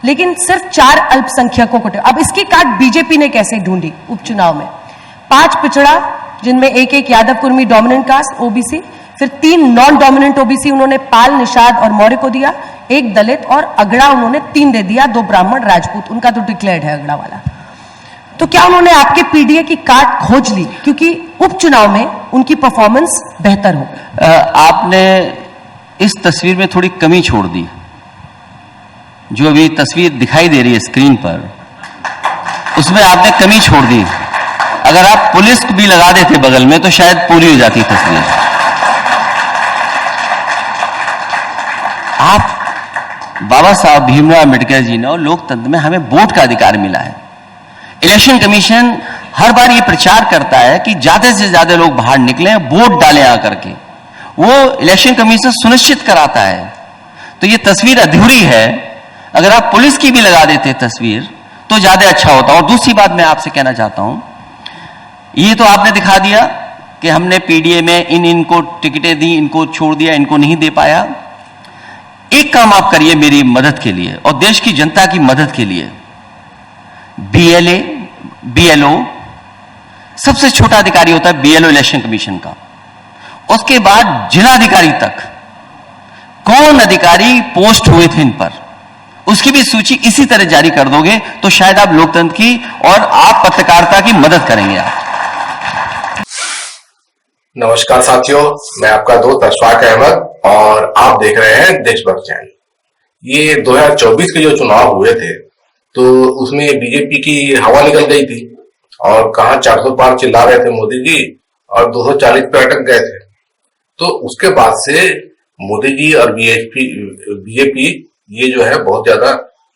लेकिन सिर्फ 4 अल्पसंख्यकों को। अब इसकी काट बीजेपी ने कैसे ढूंढी उपचुनाव में? 5 पिछड़ा, जिनमें एक Yadav Kurmi dominant caste OBC, फिर 3 नॉन डोमिनेंट ओबीसी उन्होंने पाल, निषाद और मौर्य को दिया, 1 दलित और अगड़ा उन्होंने 3 दे दिया, 2 ब्राह्मण, राजपूत, उनका तो डिक्लेयर्ड है अगड़ा वाला। तो क्या उन्होंने आपके पीडीए की काट खोज ली क्योंकि उपचुनाव में उनकी परफॉर्मेंस बेहतर हो? आपने इस तस्वीर में थोड़ी कमी छोड़ दी। जो अभी तस्वीर दिखाई दे रही है स्क्रीन पर, उसमें आपने कमी छोड़ दी। अगर आप पुलिस को भी लगा देते बगल में तो शायद पूरी हो जाती तस्वीर। आप बाबा साहब भीमराव अम्बेडकर जी ने और लोकतंत्र में हमें वोट का अधिकार मिला है। इलेक्शन कमीशन हर बार ये प्रचार करता है कि ज्यादा से ज्यादा लोग बाहर निकलें, वोट डालें आकर के। वो इलेक्शन कमीशन सुनिश्चित कराता है। तो ये तस्वीर अधूरी है। अगर आप पुलिस की भी लगा देते तस्वीर तो ज्यादा अच्छा होता। और दूसरी बात मैं आपसे कहना चाहता हूं, ये तो आपने दिखा दिया कि हमने पीडीए में इनको टिकटें दी, इनको छोड़ दिया, इनको नहीं दे पाया। एक काम आप करिए मेरी मदद के लिए और देश की जनता की मदद के लिए। बीएलए, बीएलओ, सबसे छोटा अधिकारी होता है बीएलओ इलेक्शन कमीशन का। उसके बाद जिलाधिकारी तक कौन अधिकारी पोस्ट हुए थे इन पर, उसकी भी सूची इसी तरह जारी कर दोगे तो शायद आप लोकतंत्र की और आप पत्रकारिता की मदद करेंगे। आप नमस्कार साथियों, मैं आपका दोस्त अशफाक अहमद और आप देख रहे हैं देशभक्त चैनल। ये 2024 के जो चुनाव हुए थे तो उसमें बीजेपी की हवा निकल गई थी और कहां 400 पार चिल्ला रहे थे मोदी जी और 240 पे अटक गए थे। तो उसके बाद से मोदी जी और बीजेपी ये जो है बहुत ज्यादा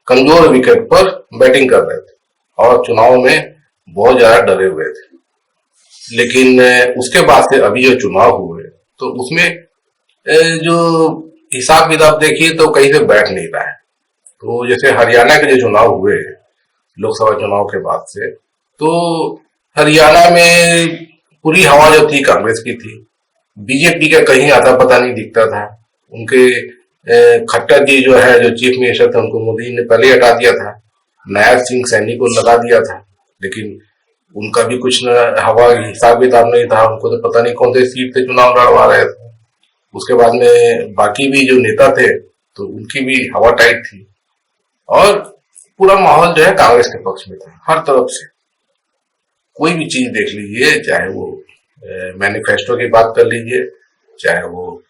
कमजोर विकेट पर बैटिंग कर रहे थे और चुनाव में बहुत ज्यादा डरे हुए थे। लेकिन उसके बाद से अभी जो चुनाव हुए तो उसमें जो हिसाब किताब देखिए तो कहीं से बैठ नहीं रहा है। तो जैसे हरियाणा के जो चुनाव हुए लोकसभा चुनाव के बाद से, तो हरियाणा में पूरी हवा जो थी कांग्रेस की थी। बीजेपी का कहीं आता पता नहीं दिखता था। उनके खट्टर जी जो है, जो चीफ मिनिस्टर थे, उनको मोदी जी ने पहले हटा दिया था। नायब सिंह सैनी को लगा दिया था, लेकिन उनका भी कुछ हवा हिसाब किताब नहीं था। उनको तो पता नहीं कौन से सीट से चुनाव लड़वा रहे थे। उसके बाद में बाकी भी जो नेता थे तो उनकी भी हवा टाइट थी और पूरा माहौल जो है कांग्रेस के पक्ष में था। हर तरफ से कोई भी चीज देख लीजिए, चाहे वो मैनिफेस्टो की बात कर लीजिए, चाहे वो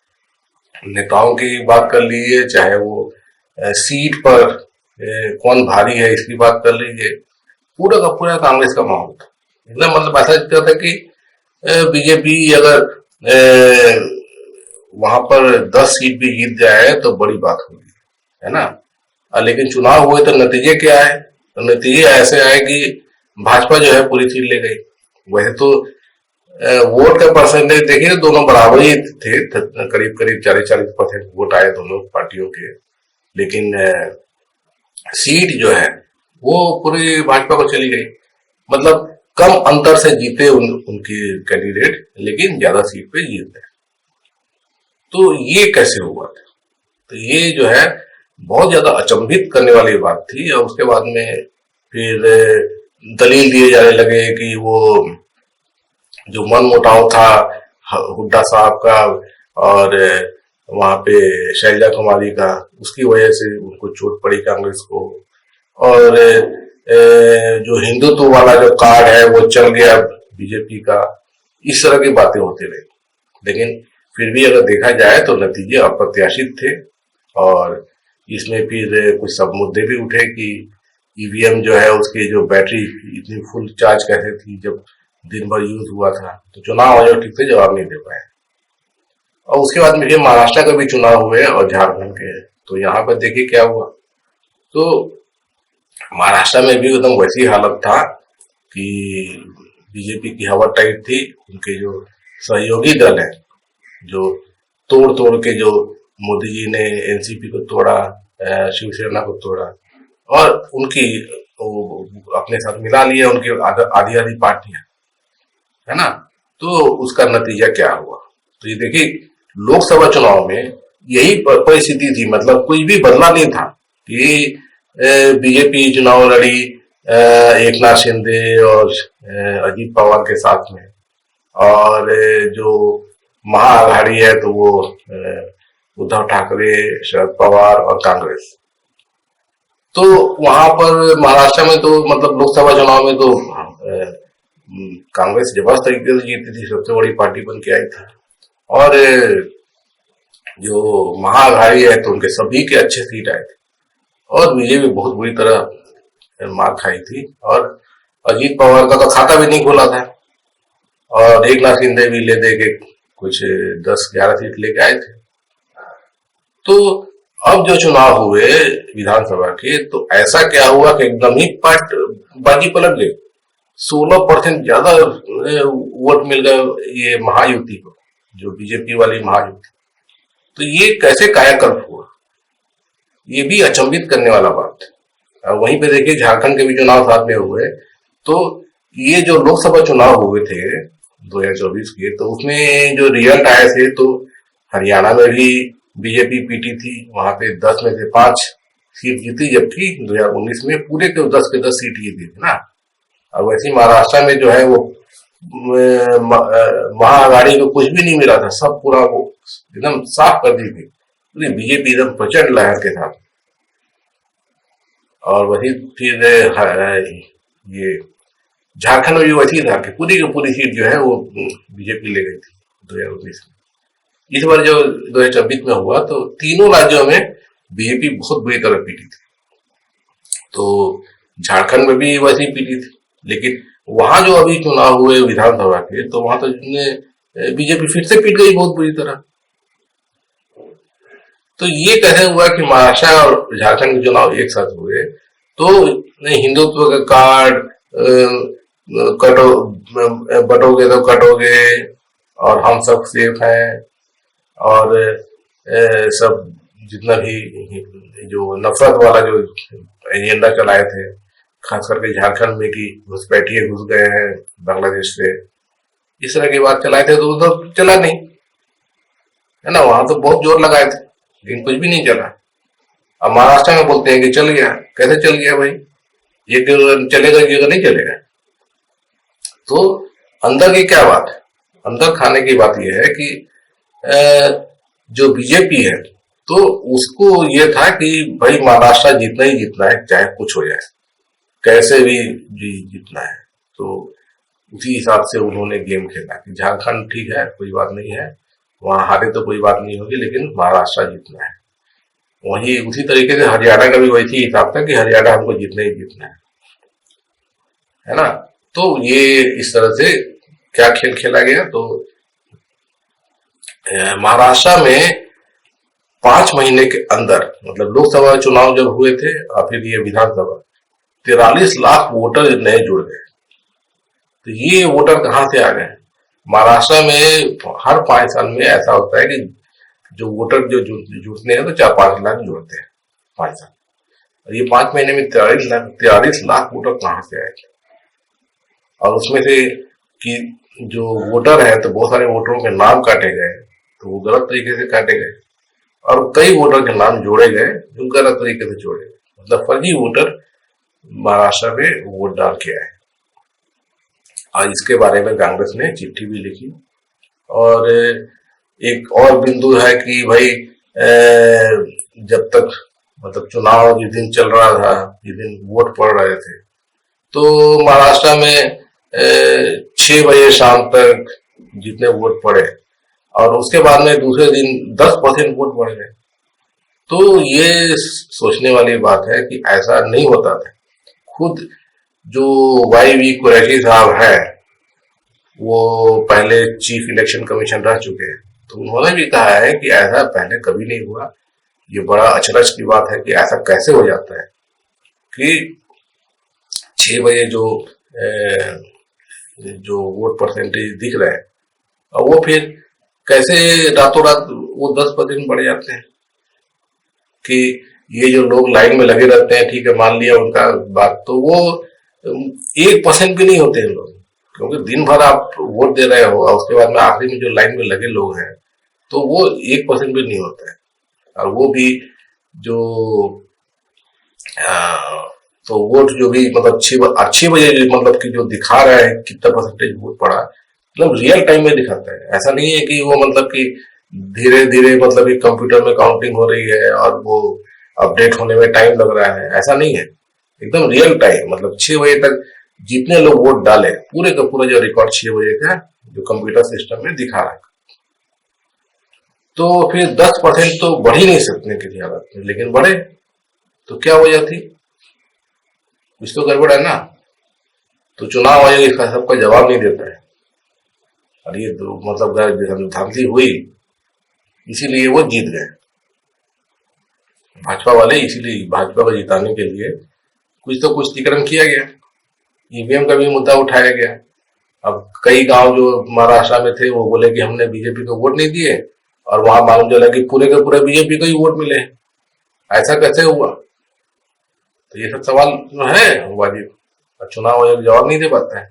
नेताओं की बात कर लीजिए, चाहे वो सीट पर कौन भारी है इसकी बात कर लीजिए, पूरा का पूरा कांग्रेस का माहौल था। एकदम मतलब ऐसा दिखता था कि बीजेपी अगर वहां पर 10 सीट भी जीत जाए तो बड़ी बात होगी, है ना। लेकिन चुनाव हुए तो नतीजे क्या है? तो नतीजे ऐसे आए कि भाजपा जो है पूरी सीट ले गई। वैसे तो वोट का परसेंटेज देखिए दोनों बराबर ही थे, करीब करीब 40-40% वोट आए दोनों पार्टियों के। लेकिन सीट जो है वो पूरी भाजपा को चली गई। मतलब कम अंतर से जीते उनके कैंडिडेट, लेकिन ज्यादा सीट पे जीत गए। तो ये कैसे हुआ था? तो ये जो है बहुत ज्यादा अचंभित करने वाली बात थी। और उसके बाद में फिर दलील दिए जाने लगे कि वो जो मन मुटाव था हुड्डा साहब का और वहां पे शैलजा कुमारी का, उसकी वजह से उनको चोट पड़ी कांग्रेस को। और जो हिंदुत्व वाला जो कार्ड है वो चल गया बीजेपी का। इस तरह की बातें होती रही, लेकिन फिर भी अगर देखा जाए तो नतीजे अप्रत्याशित थे। और इसमें फिर कुछ सब मुद्दे भी उठे कि ईवीएम जो है उसकी जो बैटरी इतनी फुल चार्ज कैसे थी जब दिन भर यूज हुआ था। तो चुनाव आयोग ठीक से जवाब नहीं दे पाए। और उसके बाद में महाराष्ट्र का भी चुनाव हुए और झारखंड के, तो यहाँ पर देखिए क्या हुआ। तो महाराष्ट्र में भी एकदम वैसी हालत था कि बीजेपी की हवा टाइट थी। उनके जो सहयोगी दल है, जो तोड़ तोड़ के जो मोदी जी ने एनसीपी को तोड़ा, शिवसेना को तोड़ा और उनकी अपने साथ मिला लिया उनकी आधी आधी पार्टियां, है ना। तो उसका नतीजा क्या हुआ? तो ये देखिए लोकसभा चुनाव में यही परिस्थिति थी। मतलब कुछ भी बदला नहीं था कि बीजेपी चुनाव लड़ी एकनाथ शिंदे और अजीत पवार के साथ में, और जो महाअघाड़ी है तो वो उद्धव ठाकरे, शरद पवार और कांग्रेस। तो वहां पर महाराष्ट्र में तो मतलब लोकसभा चुनाव में तो कांग्रेस जबरदस्त तरीके से जीती थी, सबसे बड़ी पार्टी बन के आई थी। और जो महाअघाड़ी है तो उनके सभी के अच्छे सीट आए थे, और बीजेपी बहुत बुरी तरह मार खाई थी, और अजीत पवार का तो खाता भी नहीं खुला था, और एकनाथ शिंदे भी ले दे के कुछ 10-11 सीट लेके आए थे। तो अब जो चुनाव हुए विधानसभा के, तो ऐसा क्या हुआ कि एकदम ही बाजी पलट गई। 16% ज्यादा वोट मिल गए ये महायुति को, जो बीजेपी वाली महायुति। तो ये कैसे कायाकल्प हुआ, ये भी अचंभित करने वाला बात है। वहीं पे देखिए झारखंड के भी चुनाव साथ में हुए, तो ये जो लोकसभा चुनाव हुए थे 2024 के, तो उसमें जो रिजल्ट आए थे, तो हरियाणा में भी बीजेपी पीटी थी, वहां पे 10 में से 5 सीट जीती, जबकि 2019 में पूरे के 10 के 10 सीट जीती थी ना। और वैसे महाराष्ट्र में जो है वो महाअघाड़ी को कुछ भी नहीं मिला था, सब पूरा वो एकदम साफ कर दी थी पूरी बीजेपी, एकदम प्रचंड लहर के साथ। और वही फिर ये झारखंड में भी वैसी था कि पूरी की पूरी सीट जो है वो बीजेपी ले गई थी 2019 में। इस बार जो 2024 में हुआ, तो तीनों राज्यों में बीजेपी बहुत बुरी तरह पीटी थी। तो झारखंड में भी वैसी पीटी थी, लेकिन वहां जो अभी चुनाव हुए विधानसभा के, तो वहां तो बीजेपी फिर से पीट गई बहुत बुरी तरह। तो ये कैसे हुआ कि महाराष्ट्र और झारखंड के चुनाव एक साथ हुए? तो हिंदुत्व का कार्ड बटोगे तो कटोगे, और हम सब सेफ हैं, और सब जितना भी जो नफरत वाला जो एजेंडा चलाए थे, खास करके झारखंड में कि घुसपैठिए घुस गए हैं बांग्लादेश से, इस तरह की बात चलाए थे, तो उधर चला नहीं है ना। वहां तो बहुत जोर लगाए थे, लेकिन कुछ भी नहीं चला। अब महाराष्ट्र में बोलते हैं कि चल गया। कैसे चल गया भाई? ये चलेगा, ये नहीं चलेगा। तो अंदर की क्या बात है? अंदर खाने की बात यह है कि जो बीजेपी है, तो उसको ये था कि भाई महाराष्ट्र जीतना ही जीतना है, चाहे कुछ हो जाए, कैसे भी जीतना है। तो उसी हिसाब से उन्होंने गेम खेला कि झारखंड ठीक है, कोई बात नहीं है, वहां हारे तो कोई बात नहीं होगी, लेकिन महाराष्ट्र जीतना है। वही उसी तरीके से हरियाणा का भी वैसी हिसाब था कि हरियाणा हमको जीतना ही जीतना है ना। तो ये इस तरह से क्या खेल खेला गया? तो महाराष्ट्र में 5 महीने के अंदर, मतलब लोकसभा चुनाव जब हुए थे और फिर ये विधानसभा, 43 लाख वोटर नए जुड़ गए। तो ये वोटर कहां से आ गए? महाराष्ट्र में हर 5 साल में ऐसा होता है कि जो वोटर जो जुड़ते हैं, तो 4-5 लाख जुड़ते हैं 5 साल। और ये 5 महीने में 43 लाख वोटर कहां से आए? और उसमें से कि जो वोटर है, तो बहुत सारे वोटरों के नाम काटे गए, तो वो गलत तरीके से काटे गए, और कई वोटर के नाम जोड़े गए जो गलत तरीके से जोड़े गए, मतलब फर्जी वोटर महाराष्ट्र में वोट डाल के आए। और इसके बारे में कांग्रेस ने चिट्ठी भी लिखी। और एक और बिंदु है कि भाई जब तक मतलब चुनाव जिस दिन चल रहा था, जिस दिन वोट पड़ रहे थे, तो महाराष्ट्र में 6 बजे शाम तक जितने वोट पड़े, और उसके बाद में दूसरे दिन 10% वोट बढ़ गए। तो ये सोचने वाली बात है कि ऐसा नहीं होता था। खुद जो YV कुरैशी साहब है, वो पहले चीफ इलेक्शन कमीशन रह चुके हैं, तो उन्होंने भी कहा है कि ऐसा पहले कभी नहीं हुआ। ये बड़ा अचरज की बात है कि ऐसा कैसे हो जाता है कि 6 बजे जो वोट परसेंटेज दिख रहे हैं, और वो फिर कैसे रातों रात वो 10% बढ़ जाते हैं। कि ये जो लोग लाइन में लगे रहते हैं, ठीक है, मान लिया उनका बात, तो वो 1% भी नहीं होते हैं लोग, क्योंकि दिन भर आप वोट दे रहे हो, और उसके बाद में आखिरी में जो लाइन में लगे लोग हैं, तो वो 1% भी नहीं होता है। और वो भी जो तो वोट जो भी मतलब अच्छी वजह मतलब कि जो दिखा रहा है कितना परसेंटेज वोट पड़ा, मतलब रियल टाइम में दिखाता है। ऐसा नहीं है कि वो मतलब कि धीरे धीरे मतलब कि कंप्यूटर में काउंटिंग हो रही है और वो अपडेट होने में टाइम लग रहा है, ऐसा नहीं है। एकदम रियल टाइम मतलब 6 बजे तक जितने लोग वोट डाले पूरे का पूरा जो रिकॉर्ड 6 बजे का जो कंप्यूटर सिस्टम में दिखा रहा है। तो फिर 10% तो बढ़ ही नहीं सकने की हालत में, लेकिन बढ़े तो क्या वजह थी? कुछ तो गड़बड़ है ना। तो चुनाव आयोग इसका सबका जवाब नहीं देता है और ये तो मतलब धांधली हुई, इसीलिए वो जीत गए भाजपा वाले। इसीलिए भाजपा को जिताने के लिए कुछ तो कुछ तिकड़म किया गया, ईवीएम का भी मुद्दा उठाया गया। अब कई गांव जो महाराष्ट्र में थे वो बोले कि हमने बीजेपी को वोट नहीं दिए, और वहां मालूम चला कि पूरे के पूरे बीजेपी को ही वोट मिले। ऐसा कैसे हुआ? तो ये सब सवाल जो है वाजिब, चुनाव आयोग जवाब नहीं दे पाता है।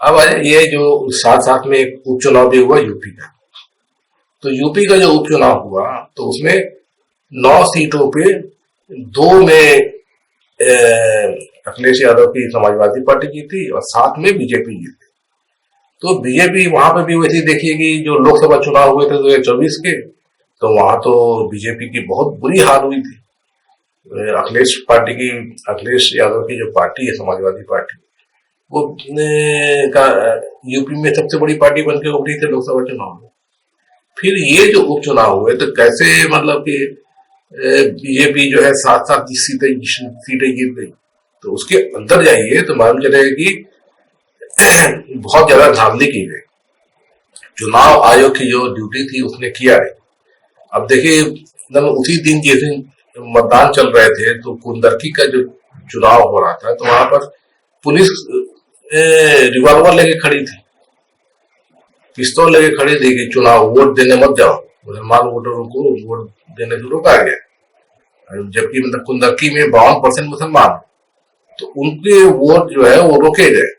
अब ये जो साथ साथ में एक उपचुनाव भी हुआ यूपी का। तो यूपी का जो उपचुनाव हुआ तो उसमें 9 सीटों पे 2 में अखिलेश यादव की समाजवादी पार्टी जीती और 7 में बीजेपी जीती। तो बीजेपी वहां पर भी वैसे देखिए कि जो लोकसभा चुनाव हुए थे 2024 के, तो वहां तो बीजेपी की बहुत बुरी हार हुई थी। अखिलेश यादव की जो पार्टी है समाजवादी पार्टी, वो यूपी में सबसे बड़ी पार्टी बनकर उभरी थी लोकसभा चुनाव में। फिर ये जो उपचुनाव हुए तो कैसे मतलब कि बीजेपी जो है 7-7 सीटें जीत गई। तो उसके अंदर जाइए तो मालूम चलेगा कि बहुत ज्यादा धांधली की गई। चुनाव आयोग की जो ड्यूटी थी उसने किया है। अब देखिए एकदम उसी दिन जैसे मतदान चल रहे थे तो कुंदरकी का जो चुनाव हो रहा था तो वहां पर पुलिस रिवॉल्वर लेके खड़ी थी, पिस्तौल लेके खड़ी थी कि चुनाव वोट देने मत जाओ, मुसलमान वोटरों को वोट देने से रोका गया। जबकि मतलब कुंदरकी में 52% मुसलमान, तो उनके वोट जो है वो रोके गए।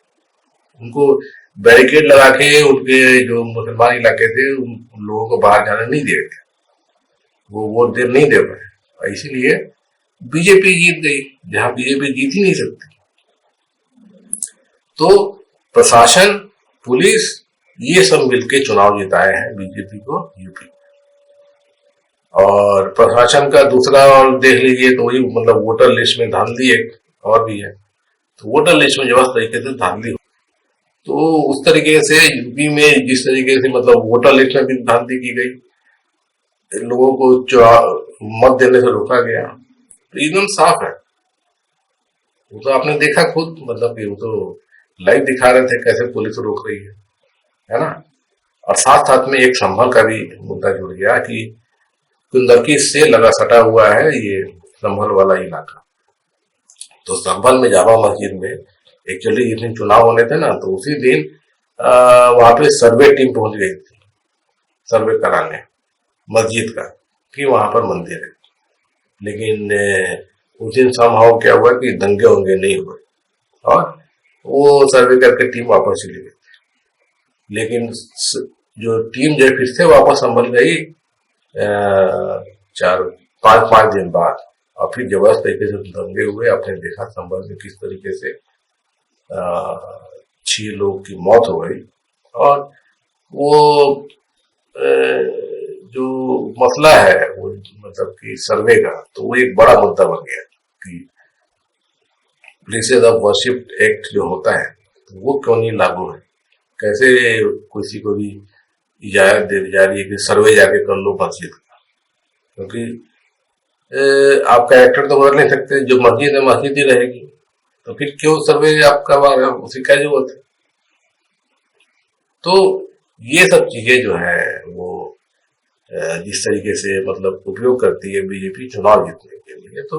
उनको बैरिकेड लगा के उनके जो मुसलमान इलाके थे उन लोगों को बाहर जाने नहीं दिए गए, वो वोट नहीं दे पाए। इसीलिए बीजेपी जीत गई जहां बीजेपी जीत ही नहीं सकती। तो प्रशासन, पुलिस, ये सब मिलके चुनाव जिताए हैं बीजेपी को यूपी। और प्रशासन का दूसरा और देख लीजिए तो वही मतलब वोटर लिस्ट में धांधली एक और भी है। तो वोटर लिस्ट में जब तरीके से धांधली, तो उस तरीके से यूपी में जिस तरीके से मतलब वोटर लिस्ट में भी धांधली की गई, लोगों को मत देने से रोका गया, तो एकदम साफ है। वो तो आपने देखा खुद, मतलब कि वो तो लाइव दिखा रहे थे कैसे पुलिस रोक रही है ना। और साथ साथ में एक संभल का भी मुद्दा जुड़ गया कि कुंदरकी से लगा सटा हुआ है ये संभल वाला इलाका। तो संभल में जामा मस्जिद में एक्चुअली जिस दिन चुनाव होने थे ना, तो उसी दिन वहां पे सर्वे टीम पहुंच गई थी सर्वे कराने मस्जिद का कि वहां पर मंदिर है। लेकिन उस दिन समहाउ क्या हुआ कि दंगे होंगे नहीं हुए और वो सर्वे करके टीम वापस चली गई। लेकिन जो टीम जो फिर से वापस संभल गई 4-5 दिन बाद, और फिर जबरदस्त तरीके से दंगे हुए। आपने देखा संभल में किस तरीके से 6 लोगों की मौत हो गई। और वो जो मसला है वो मतलब कि सर्वे का, तो वो एक बड़ा मुद्दा बन गया कि प्लेसेस ऑफ वर्शिप एक्ट जो होता है तो वो क्यों नहीं लागू है। कैसे किसी को भी इजाजत दे दी जा रही है कि सर्वे जाके कर लो मस्जिद का, क्योंकि आप कैरेक्टर तो बदल नहीं सकते, जो मस्जिद है मस्जिद ही रहेगी। तो फिर क्यों सर्वे आप करवा रहे हो, उसी क्या जरूरत है। तो ये सब चीजें जो है वो जिस तरीके से मतलब उपयोग करती है बीजेपी चुनाव जीतने के लिए, तो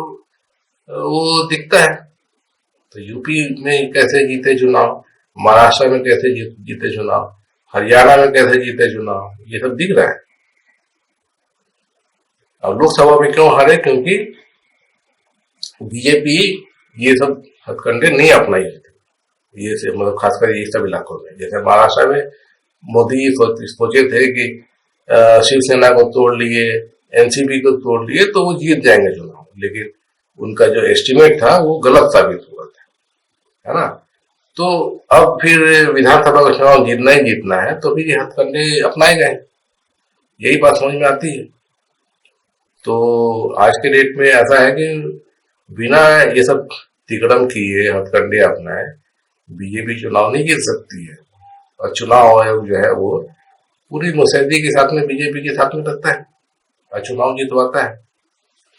वो दिखता है। तो यूपी में कैसे जीते चुनाव, महाराष्ट्र में कैसे जीते चुनाव, हरियाणा में कैसे जीते चुनाव, ये सब दिख रहा है। अब लोकसभा में क्यों हारे, क्योंकि बीजेपी ये सब हथकंडे नहीं अपनाई थी। ये से मतलब खासकर ये सब इलाकों में, जैसे महाराष्ट्र में मोदी सोचे थे कि शिवसेना को तोड़ लिए, एनसीपी को तोड़ लिए तो वो जीत जाएंगे चुनाव, लेकिन उनका जो एस्टिमेट था वो गलत साबित हुआ था, है ना। तो अब फिर विधानसभा का चुनाव जीतना ही जीतना है, तो फिर ये हथकंडे अपनाए गए, यही बात समझ में आती है। तो आज के डेट में ऐसा है कि बिना ये सब तिकड़म किए हथकंडे अपनाए बीजेपी चुनाव नहीं जीत सकती है। और चुनाव आयोग जो है वो पूरी मुस्तैदी के साथ में बीजेपी के साथ में रहता है और चुनाव जीतवाता है।